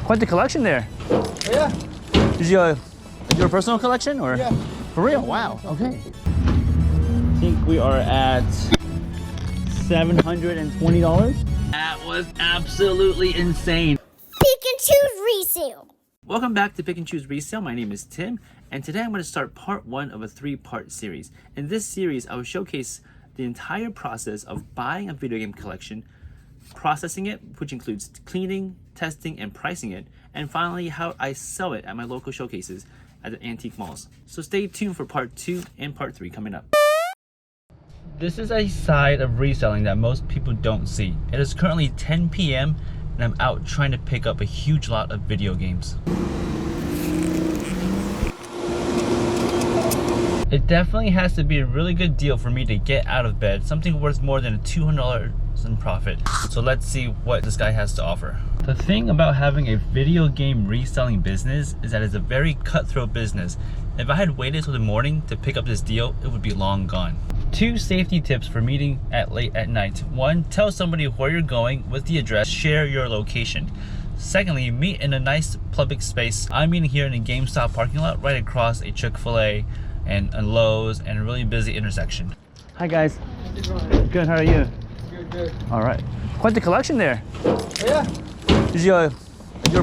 Quite the collection there. Yeah. Is your personal collection or? Yeah. For real? Wow. Okay. I think we are at $720. That was absolutely insane. Pick and choose resale. Welcome back to Pick and Choose Resale. My name is Tim, and today I'm going to start part 1 of a 3-part series. In this series, I will showcase the entire process of buying a video game collection, processing it, which includes cleaning, testing, and pricing it, and finally how I sell it at my local showcases at the antique malls. So stay tuned for part 2 and part 3 coming up. This is a side of reselling that most people don't see. It is currently 10 p.m. and I'm out trying to pick up a huge lot of video games. It definitely has to be a really good deal for me to get out of bed, something worth more than $200 in profit. So let's see what this guy has to offer. The thing about having a video game reselling business is that it's a very cutthroat business. If I had waited till the morning to pick up this deal, it would be long gone. 2 safety tips for meeting at late at night. 1, tell somebody where you're going with the address, share your location. Secondly, meet in a nice public space. I'm meeting here in a GameStop parking lot right across a Chick-fil-A and a Lowe's and a really busy intersection. Hi guys. Good, how are you? Good. All right. Quite the collection there. Yeah. Is your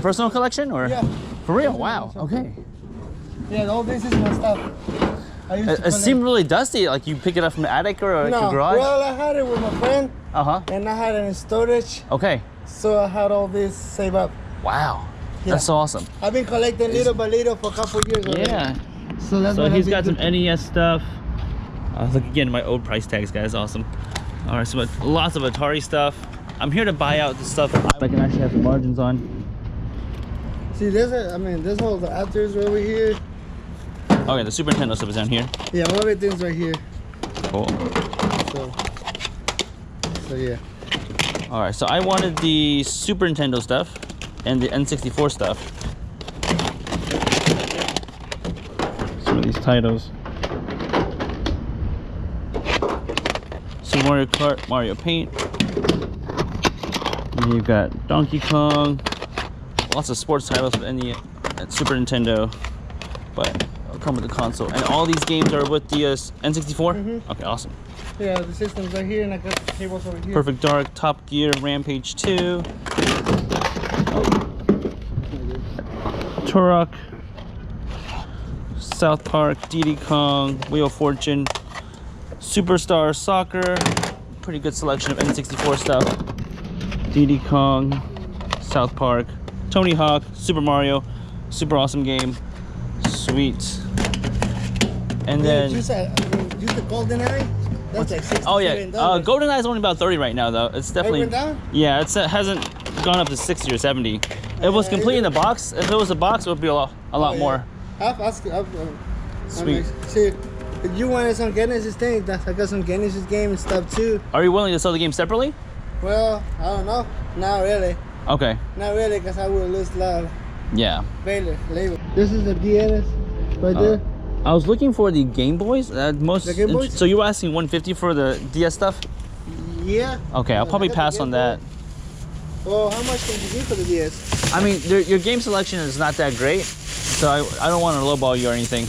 personal collection or? Yeah. For real? Wow. Okay. Yeah, all this is my stuff. It seemed really dusty. Like you pick it up from the attic or no, the garage? Well, I had it with my friend. And I had it in storage. Okay. So I had all this saved up. Wow. Yeah. That's so awesome. I've been collecting little by little for a couple of years already. Yeah. So that's so what he's got some NES stuff. Look again at my old price tags, guys. Awesome. All right, so lots of Atari stuff. I'm here to buy out the stuff I can actually have some margins on. See, there's all the actors over here. Okay, the Super Nintendo stuff is down here. Yeah, everything's right here. Cool. So yeah. All right, so I wanted the Super Nintendo stuff and the N64 stuff. Some of these titles. Super Mario Kart, Mario Paint. And you've got Donkey Kong. Lots of sports titles for any Super Nintendo, but I'll come with the console. And all these games are with the N64? Mm-hmm. Okay, awesome. Yeah, the system's right here, and I got the cables over here. Perfect Dark, Top Gear, Rampage 2. Turok, South Park, Diddy Kong, Wheel of Fortune, Superstar Soccer. Pretty good selection of N64 stuff. Diddy Kong, South Park, Tony Hawk, Super Mario, super awesome game. Sweet. And then use the GoldenEye. That's like $67. Oh yeah, GoldenEye is only about 30 right now though. It's definitely went down? Yeah, it hasn't gone up to 60 or 70. It was complete in the box. If it was a box, it would be a lot more. Sweet. See, if you wanted some Genesis things, I got some Genesis game and stuff too. Are you willing to sell the game separately? Well, I don't know. Not really. Okay. Not really, because I would lose a lot. Yeah. Labor. This is the DS right there. I was looking for the Game Boys. The Game Boys? So you were asking 150 for the DS stuff? Yeah. Okay, I'll probably pass on that. Well, how much can you give for the DS? I mean, your game selection is not that great, so I don't want to lowball you or anything.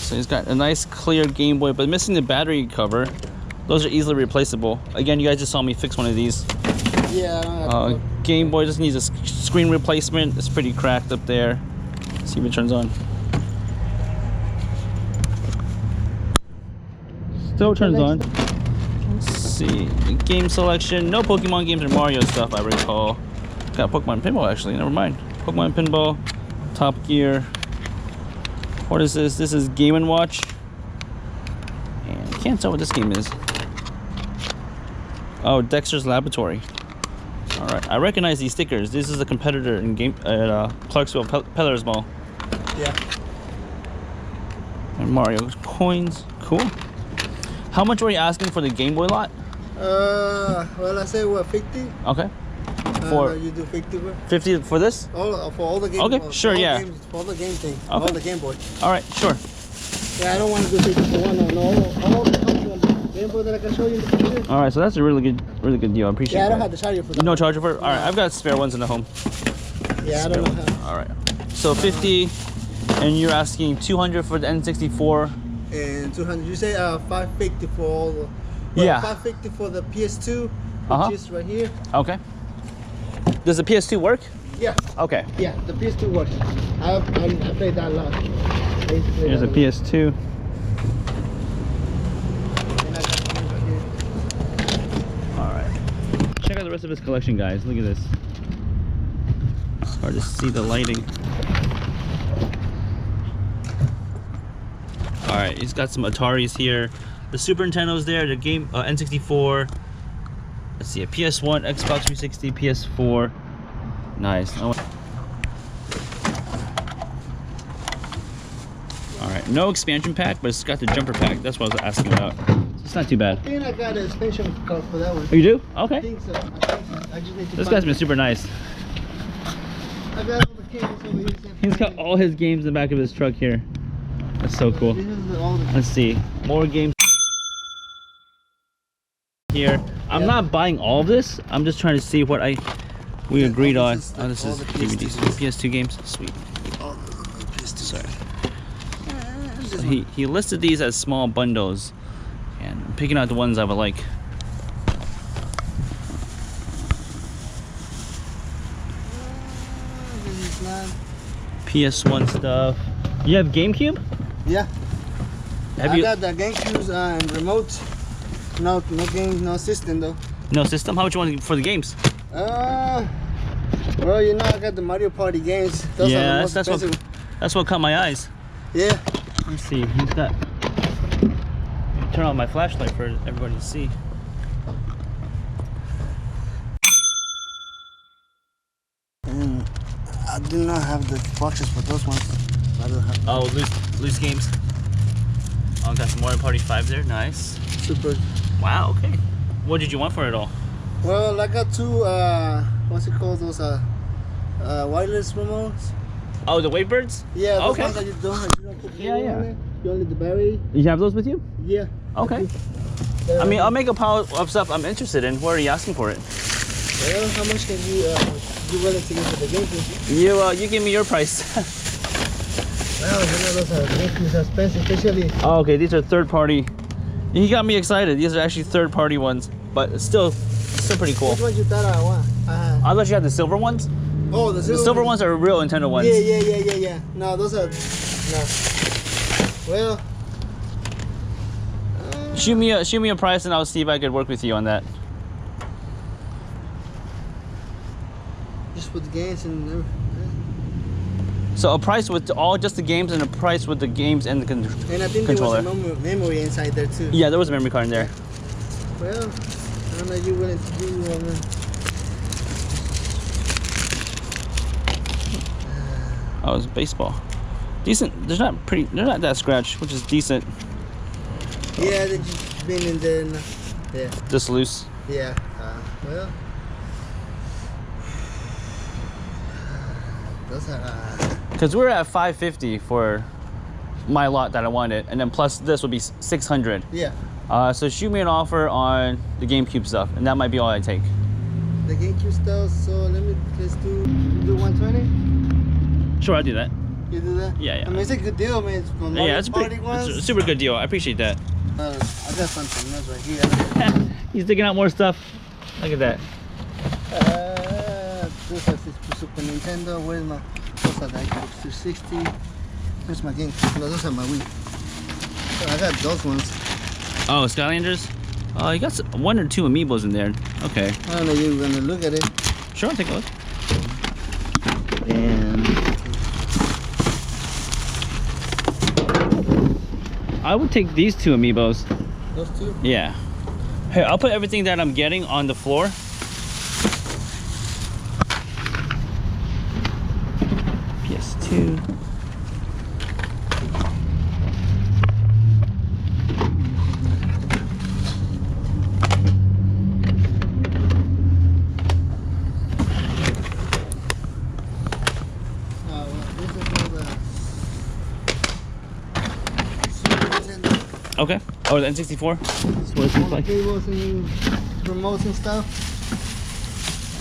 So he's got a nice clear Game Boy, but missing the battery cover. Those are easily replaceable. Again, you guys just saw me fix one of these. Yeah. Game Boy just needs a screen replacement. It's pretty cracked up there. Let's see if it turns on. Still turns on. Let's see. Game selection. No Pokemon games or Mario stuff, I recall. Got Pokemon Pinball actually. Never mind. Pokemon Pinball. Top Gear. What is this? This is Game & Watch. And I can't tell what this game is. Oh, Dexter's Laboratory. All right, I recognize these stickers. This is a competitor in Clarksville Pellers Mall. Yeah. And Mario coins. Cool. How much were you asking for the Game Boy lot? Well, I say what, 50? Okay. You do 50? 50 for this? For all the games. Okay, sure, yeah. For all the game thing. Okay. All the Game Boy. All right, sure. Yeah, I don't want to do 50 for one. No, all the Game board that I can show you in the picture. All right, so that's a really good deal. I appreciate Yeah, I don't that. have the charger for that. No charger for it? All right, I've got spare ones in the home. Yeah, I don't know how. All right. So 50, and you're asking 200 for the N64. And 200. You say 550 for all. Well, Yeah. 550 for the PS2, which is right here. Okay. Does the PS2 work? Yeah. Okay. Yeah, the PS2 works. I played that a lot. Here's a PS2. All right. Check out the rest of his collection, guys. Look at this. It's hard to see the lighting. All right, he's got some Ataris here. The Super Nintendo's there. The game N64. Let's see, a PS1, Xbox 360, PS4. Nice. Oh. All right, no expansion pack, but it's got the jumper pack. That's what I was asking about. It's not too bad. I think I got an expansion card for that one. Oh, you do? Okay. I think so. I just need to This find guy's been it. super nice. I got all the games over here. He's got all his games in the back of his truck here. That's so cool. This is all the Let's see, more games here. I'm not buying all of this. I'm just trying to see what we agreed all on. this is Oh, this all is the DVDs. PS2 games. Sweet. all the PS2. Sorry. So he listed these as small bundles, and I'm picking out the ones I would like. This is not. PS1 stuff. You have GameCube? Yeah. Have I you? got the GameCube and remote. No game, no system though. No system? How much you want for the games? Well, you know I got the Mario Party games. Those are the Yeah, most expensive. that's what caught my eyes. Yeah. Let's see. He's got. Turn on my flashlight for everybody to see. And I do not have the boxes for those ones. I don't have. Oh, loose games. Oh, got some Mario Party 5 there. Nice. Super. Wow. Okay. What did you want for it all? Well, I got two. What's it called? Those wireless remotes. Oh, the Wavebirds? Yeah. Those Okay. ones that you don't put Yeah, cable yeah. on it. You only the battery. You have those with you? Yeah. Okay. I mean, I'll make a pile of stuff I'm interested in. What are you asking for it? Well, how much can you willing to give for the GameCube? You give me your price. Well, you know those GameCubes are expensive, especially. Oh, okay. These are third party. He got me excited. These are actually third party ones, but it's still pretty cool. Which one you thought I want? I thought you had the silver ones. Oh, the The silver ones are real Nintendo ones. Yeah. No, those are no. Well, Shoot me a price, and I'll see if I could work with you on that. just put the games and everything. So a price with just the games, and a price with the games and the And I think controller. there was a memory inside there too. Yeah, there was a memory card in there. Well, I don't know. You willing to do one? Oh, it's baseball. Decent. They're not that scratched, which is decent. Yeah, they just been in there. Yeah. Just loose. Yeah. Well, those are. Because we're at 550 for my lot that I wanted, and then plus this would be 600. Yeah. So shoot me an offer on the GameCube stuff, and that might be all I take. The GameCube stuff. So let's do 120. Sure, I'll do that. You do that? Yeah. I mean, it's a good deal, man. It's from Yeah, it's Party ones. a super good deal. I appreciate that. I got something else right here. He's digging out more stuff. Look at that. This is Super Nintendo. Where's my? Those are the Xbox 360. Where's my game? No, those are my Wii. So I got those ones. Oh, Skylanders. Oh, you got one or two amiibos in there. Okay. I don't know. You're gonna look at it. Sure, I'll take a look. And I would take these two amiibos. those two. Yeah. Here, I'll put everything that I'm getting on the floor. PS2. Well, this is for the Super Nintendo. Okay. Oh, the N64? That's what it looks like. Cables and remotes and stuff.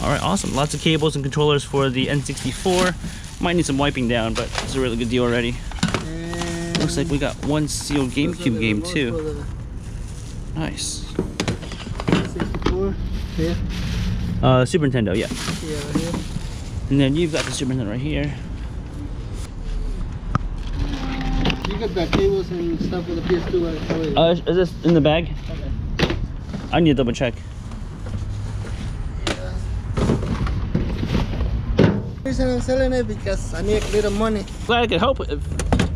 All right, awesome. Lots of cables and controllers for the N64. Might need some wiping down, but it's a really good deal already. And Looks like we got one sealed GameCube game too. The Nice. 64. Yeah. Super Nintendo, yeah. Yeah, right here. And then you've got the Super Nintendo right here. You got the cables and stuff with the PS2. Is this in the bag? Okay. I need to double check. The reason I'm selling it because I need a little money. Glad I could help.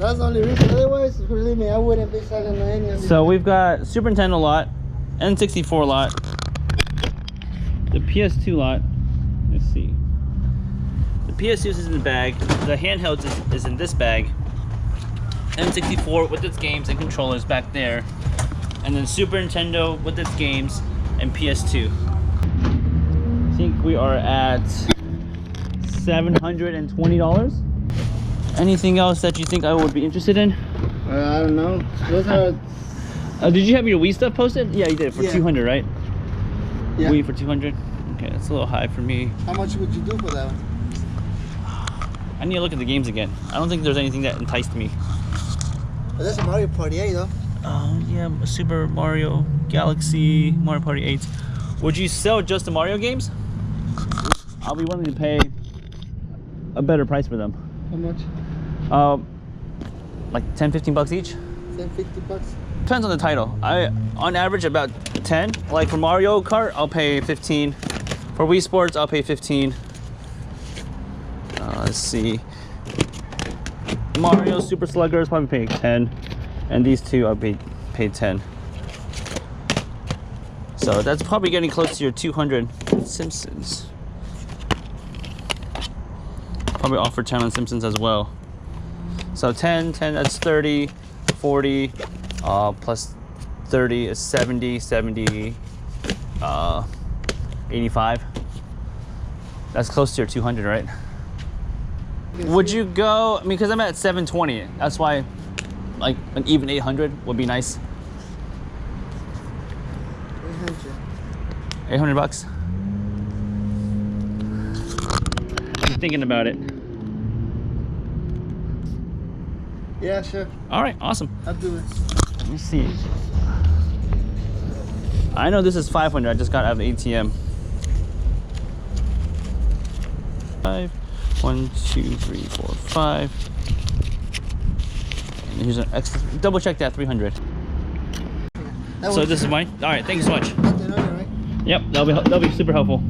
That's the only reason. Otherwise, believe me, I wouldn't be selling any of So we've got Super Nintendo lot, N64 lot, the PS2 lot. Let's see. The PS2 is in the bag. The handheld is in this bag. N64 with its games and controllers back there, and then Super Nintendo with its games and PS2. I think we are at $720. Anything else that you think I would be interested in? I don't know. Those are. Did you have your Wii stuff posted? Yeah, you did for 200, right? Yeah. Wii for 200. Okay, that's a little high for me. How much would you do for that one? I need to look at the games again. I don't think there's anything that enticed me. But that's a Mario Party 8 though. Oh yeah, Super Mario Galaxy, Mario Party 8. Would you sell just the Mario games? I'll be willing to pay a better price for them. How much? Like 10-15 bucks each. 10-50 bucks. Depends on the title. On average about 10. Like for Mario Kart, I'll pay 15. For Wii Sports, I'll pay 15. Let's see. Mario Super Sluggers probably paying 10, and these two I'll pay 10. So that's probably getting close to your 200. Simpsons. Probably offer 10 on Simpsons as well. So 10, that's 30, 40, plus 30 is 70, 85. That's close to your 200, right? Would you go, I mean, because I'm at 720. That's why, like, an even 800 would be nice. 800 bucks? I'm thinking about it. Yeah, sure. All right, awesome. I'll do it. Let me see. I know this is 500. I just got out of the ATM. 5. 1, 2, 3, 4, 5. And here's an extra. Double check that 300. So this is mine. All right, thank you so much. Right? Yep, that'll be super helpful.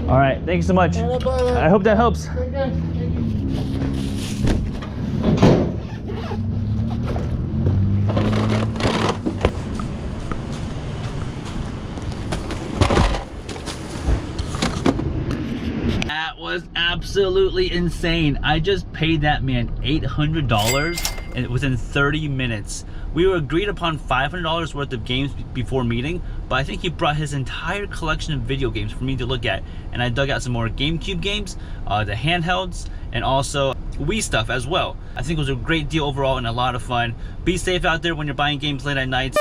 All right, thank you so much. I hope that helps. That was absolutely insane. I just paid that man $800 and within 30 minutes. We were agreed upon $500 worth of games before meeting, but I think he brought his entire collection of video games for me to look at, and I dug out some more GameCube games, the handhelds, and also Wii stuff as well. I think it was a great deal overall and a lot of fun. Be safe out there when you're buying games late at night.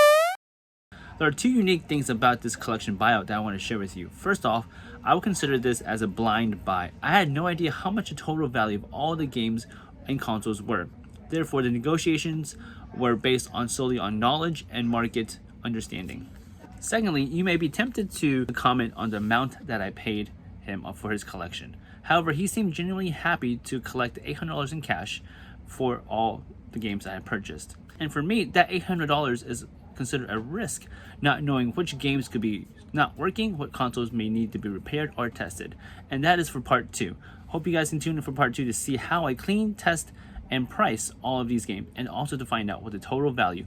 There are two unique things about this collection buyout that I want to share with you. First off, I would consider this as a blind buy. I had no idea how much the total value of all the games and consoles were. Therefore, the negotiations were based solely on knowledge and market understanding. Secondly, you may be tempted to comment on the amount that I paid him for his collection. However, he seemed genuinely happy to collect $800 in cash for all the games I had purchased. And for me, that $800 is considered a risk, not knowing which games could be not working, what consoles may need to be repaired or tested. And that is for part 2. Hope you guys can tune in for part 2 to see how I clean, test, and price all of these games, and also to find out what the total value